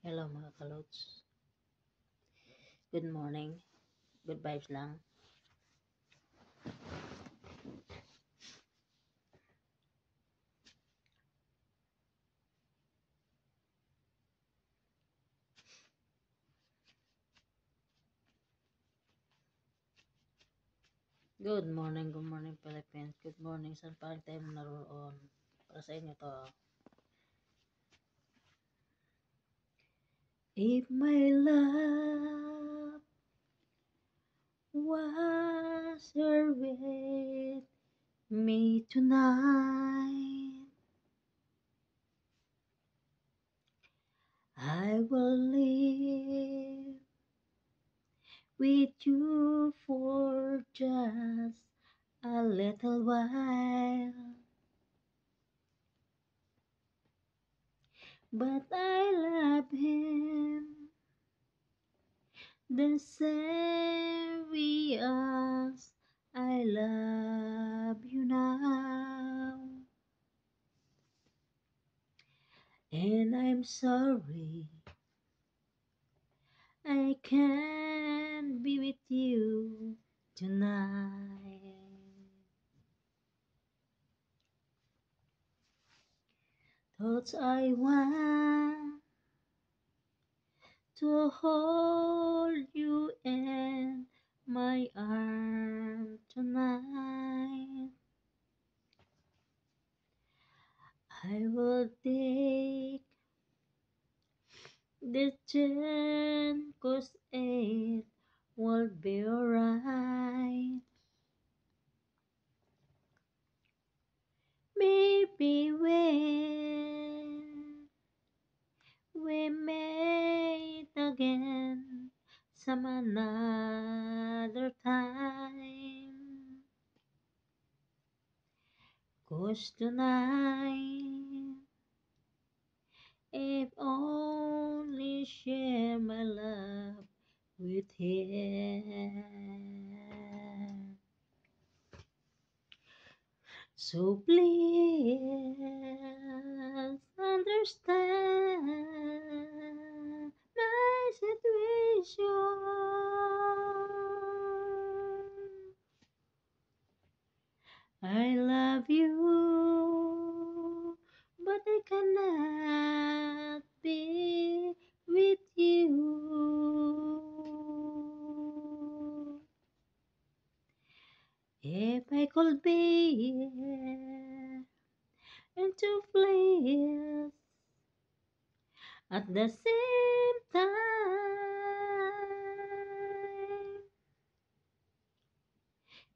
Hello mga kalods. Good morning. Good vibes lang. Good morning Philippines. Good morning saan pa tayo naroon. Para sa inyo to. If my love was here with me tonight, I will live with you for just a little while. But I love him the same way as I love you now. And I'm sorry I can't be with you tonight. Thoughts I want to hold you in my arms tonight. I will take the chance 'cause it will be alright. Maybe when we meet again some another time. 'Cause tonight, if only share my love with him. So please understand my situation. I love you, but I cannot be with you. If I could be in two places at the same time,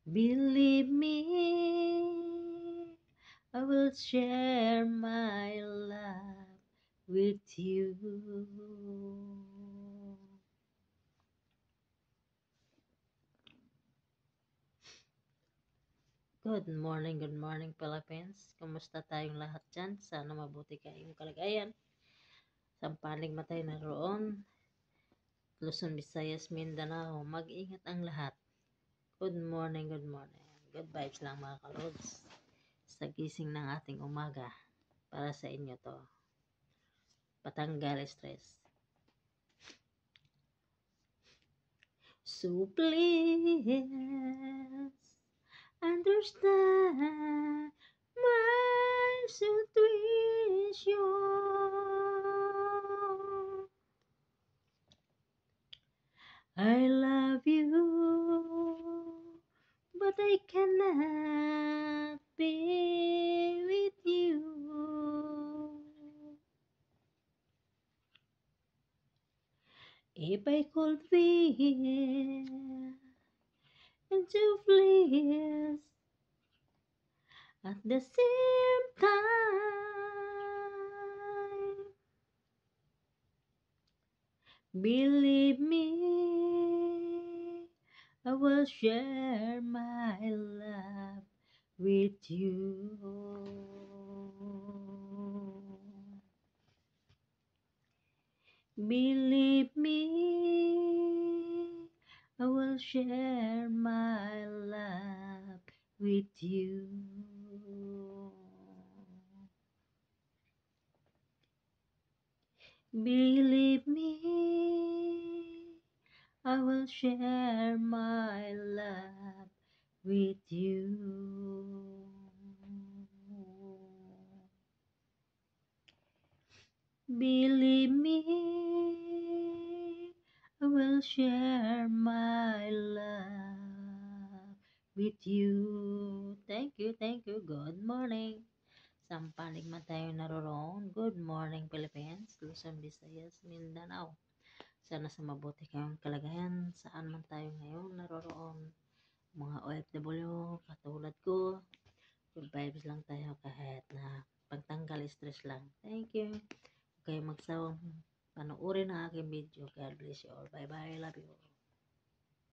believe me, I will share my love with you. Good morning Philippines. Kumusta tayong lahat dyan? Sana mabuti kayong kalagayan. Sampaling matay na roon. Luzon, Visayas, Mindanao. Mag-ingat ang lahat. Good morning. Good vibes lang mga kalods. Sa gising ng ating umaga. Para sa inyo to. Patanggal stress. So please understand my situation. I love you, but I cannot be with you. If I could be in two places at the same time, believe me, I will share my love with you. Believe me, I will share my love with you. Believe me, I will share my love with you. Believe me, I will share my love with you. Thank you, thank you. Good morning. Saan panig man tayo naroon. Good morning, Philippines, Luzon, Visayas, Mindanao. Sana sa mabuti kayong kalagayan. Saan man tayo ngayon naroon. Mga OFW, katulad ko. Good vibes lang tayo kahit na pagtanggal stress lang. Thank you. Huwag kayong magsawang panoorin ang aking video. God bless you all. Bye-bye. Love you all.